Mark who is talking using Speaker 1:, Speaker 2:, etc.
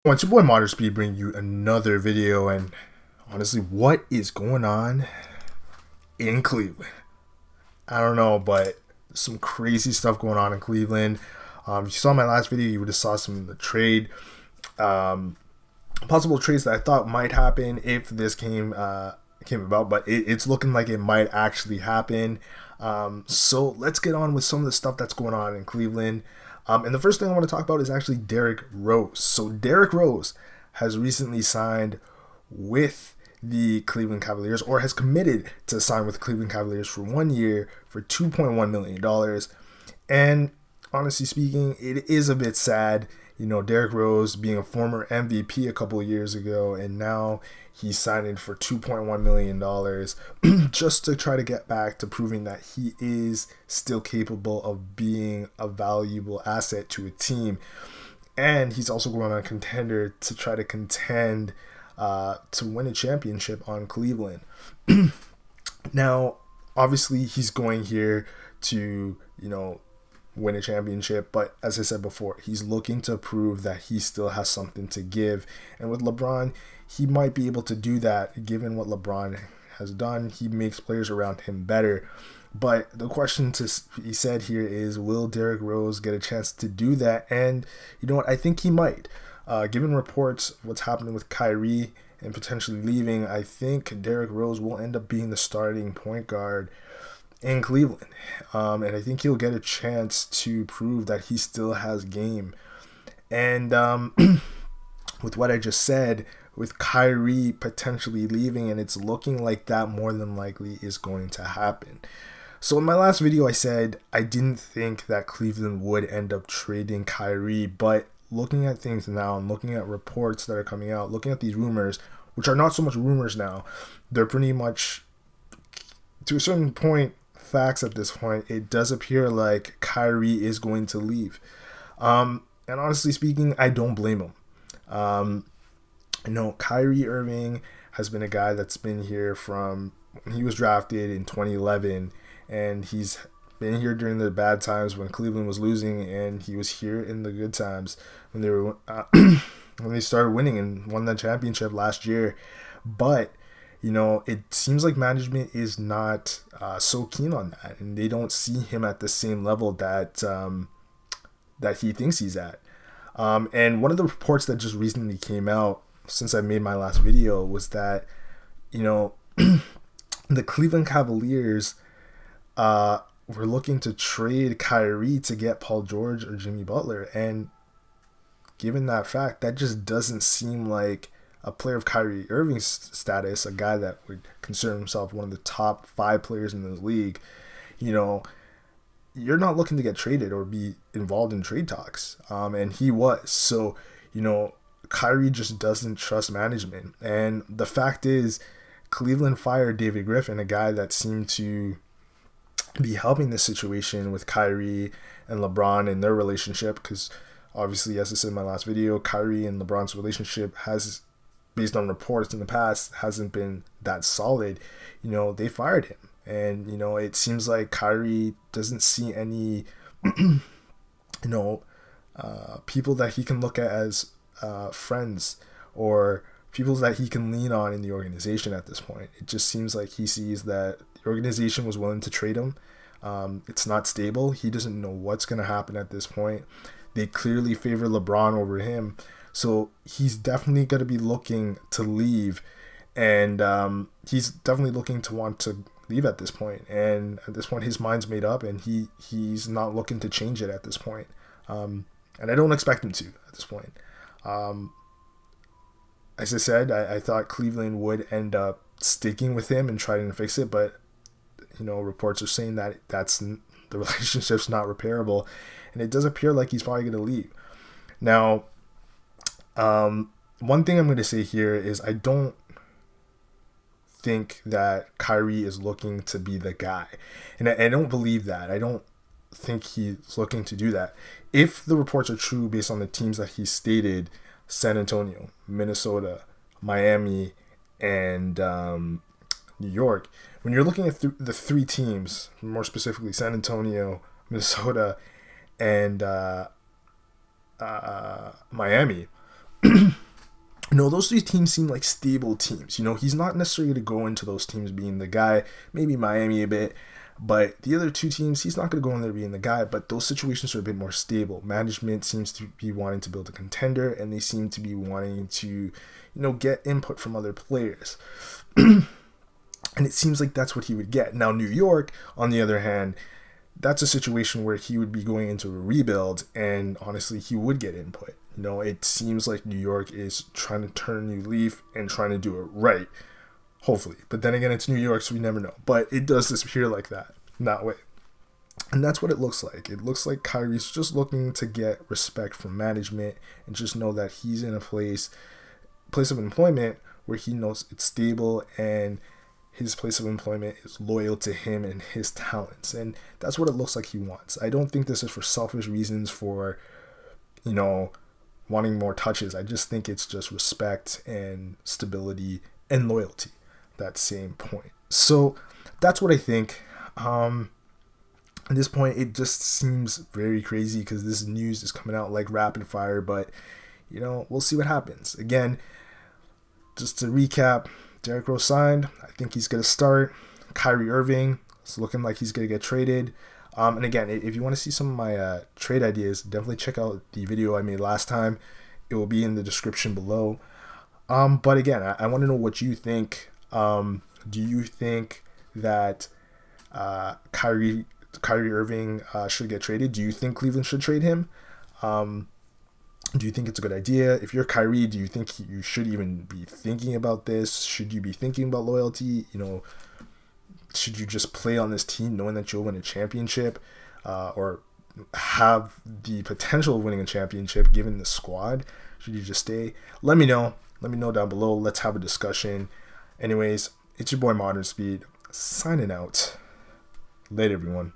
Speaker 1: Well, it's your boy Modern Speed bringing you another video, and honestly, what is going on in Cleveland? I don't know, but some crazy stuff going on in Cleveland. If you saw my last video, you would have saw some of the trade, um, possible trades that I thought might happen if this came about, but it's looking like it might actually happen. So let's get on with some of the stuff that's going on in Cleveland. And the first thing I want to talk about is actually Derrick Rose. So Derrick Rose has recently signed with the Cleveland Cavaliers, or has committed to sign with the Cleveland Cavaliers for 1 year for $2.1 million. And honestly speaking, it is a bit sad. You know, Derrick Rose being a former MVP a couple of years ago, and now he's signing for $2.1 million just to try to get back to proving that he is still capable of being a valuable asset to a team. And he's also going on a contender to try to contend to win a championship on Cleveland. Now, obviously, he's going here to, win a championship, but as I said before, he's looking to prove that he still has something to give. And with LeBron, he might be able to do that given what LeBron has done. He makes players around him better. But the question to be said here is, will Derrick Rose get a chance to do that? And you know what? I think he might. Given reports of what's happening with Kyrie and potentially leaving, I think Derrick Rose will end up being the starting point guard in Cleveland. And I think he'll get a chance to prove that he still has game. And with what I just said, with Kyrie potentially leaving, and it's looking like that more than likely is going to happen. So in my last video, I said I didn't think that Cleveland would end up trading Kyrie, but looking at things now and looking at reports that are coming out, looking at these rumors, which are not so much rumors now, they're pretty much, to a certain point, facts at this point. It does appear like Kyrie is going to leave. And honestly speaking, I don't blame him. Kyrie Irving has been a guy that's been here from when he was drafted in 2011, and he's been here during the bad times when Cleveland was losing, and he was here in the good times when they were when they started winning and won the championship last year. But it seems like management is not so keen on that, and they don't see him at the same level that that he thinks he's at. And one of the reports that just recently came out since I made my last video was that, the Cleveland Cavaliers were looking to trade Kyrie to get Paul George or Jimmy Butler. And given that fact, that just doesn't seem like a player of Kyrie Irving's status, a guy that would consider himself one of the top 5 players in the league. You're not looking to get traded or be involved in trade talks. And he was. So, Kyrie just doesn't trust management. And the fact is, Cleveland fired David Griffin, a guy that seemed to be helping this situation with Kyrie and LeBron and their relationship, because obviously, as I said in my last video, Kyrie and LeBron's relationship has, based on reports in the past, hasn't been that solid. They fired him. And, it seems like Kyrie doesn't see any, people that he can look at as friends or people that he can lean on in the organization at this point. It just seems like he sees that the organization was willing to trade him. It's not stable. He doesn't know what's going to happen at this point. They clearly favor LeBron over him. So he's definitely going to be looking to leave. And he's definitely looking to want to leave at this point. And at this point, his mind's made up, and he's not looking to change it at this point. And I don't expect him to at this point. As I said, I thought Cleveland would end up sticking with him and trying to fix it, but reports are saying that the relationship's not repairable, and it does appear like he's probably going to leave. Now, one thing I'm going to say here is I don't think that Kyrie is looking to be the guy, and I don't believe that. I don't think he's looking to do that. If the reports are true based on the teams that he stated, San Antonio, Minnesota, Miami, and New York, when you're looking at the 3 teams, more specifically San Antonio, Minnesota, and Miami, Those three teams seem like stable teams. He's not necessarily going to go into those teams being the guy, maybe Miami a bit, but the other two teams, he's not going to go in there being the guy, but those situations are a bit more stable. Management seems to be wanting to build a contender, and they seem to be wanting to, get input from other players. And it seems like that's what he would get. Now, New York, on the other hand, that's a situation where he would be going into a rebuild, and honestly, he would get input. It seems like New York is trying to turn a new leaf and trying to do it right, hopefully. But then again, it's New York, so we never know. But it does disappear like that way. And that's what it looks like. It looks like Kyrie's just looking to get respect from management and just know that he's in a place of employment where he knows it's stable and his place of employment is loyal to him and his talents. And that's what it looks like he wants. I don't think this is for selfish reasons, for, wanting more touches. I just think it's just respect and stability and loyalty, that same point. So that's what I think. At this point, it just seems very crazy because this news is coming out like rapid fire, but, we'll see what happens. Again, just to recap, Derrick Rose signed. I think he's going to start. Kyrie Irving, it's looking like he's going to get traded. And again, if you want to see some of my trade ideas, definitely check out the video I made last time. It will be in the description below. But again, I want to know what you think. Do you think that Kyrie Irving should get traded? Do you think Cleveland should trade him? Do you think it's a good idea? If you're Kyrie, do you think you should even be thinking about this? Should you be thinking about loyalty? Should you just play on this team knowing that you'll win a championship, or have the potential of winning a championship given the squad? Should you just stay? Let me know. Let me know down below. Let's have a discussion. Anyways, it's your boy Modern Speed signing out. Later, everyone.